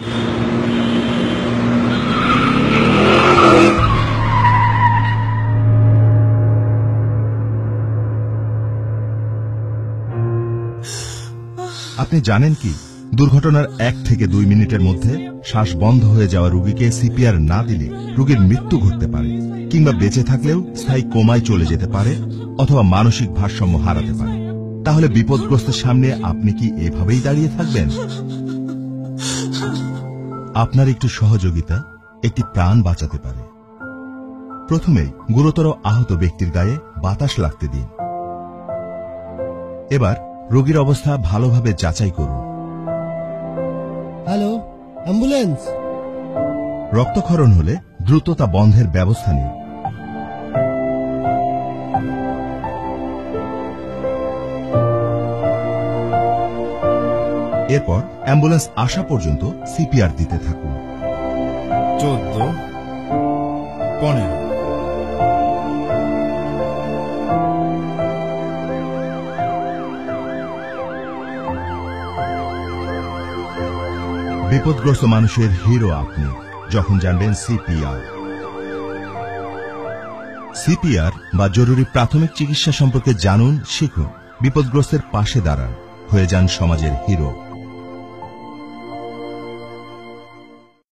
আপনি জানেন কি, দুর্ঘটনার 1 থেকে 2 মিনিটের মধ্যে শ্বাস বন্ধ হয়ে যাওয়া রোগীকে সিপিআর না দিলে রোগীর মৃত্যু ঘটতে পারে, কিংবা বেঁচে থাকলেও স্থায়ী কোমায় চলে যেতে পারে অথবা মানসিক ভারসাম্য হারাতে পারে। তাহলে বিপদগ্রস্তের সামনে আপনি কি এভাবেই দাঁড়িয়ে থাকবেন? আপনার একটু সহযোগিতা একটি প্রাণ বাঁচাতে পারে। প্রথমেই গুরুতর আহত ব্যক্তির গায়ে বাতাস লাগতে দিন। এবার রোগীর অবস্থা ভালোভাবে যাচাই করুন। Hello, ambulance. রক্তক্ষরণ হলে দ্রুত তা বন্ধের ব্যবস্থা নিন। এরপর অ্যাম্বুলেন্স আসা পর্যন্ত সিপিআর দিতে থাকুন। 14, 15। বিপদগ্রস্ত মানুষের হিরো আপনি যখন জানবেন সিপিআর। সিপিআর বা জরুরি প্রাথমিক চিকিৎসা সম্পর্কে জানুন, শিখুন, বিপদগ্রস্তের পাশে দাঁড়ান, হয়ে যান সমাজের হিরো।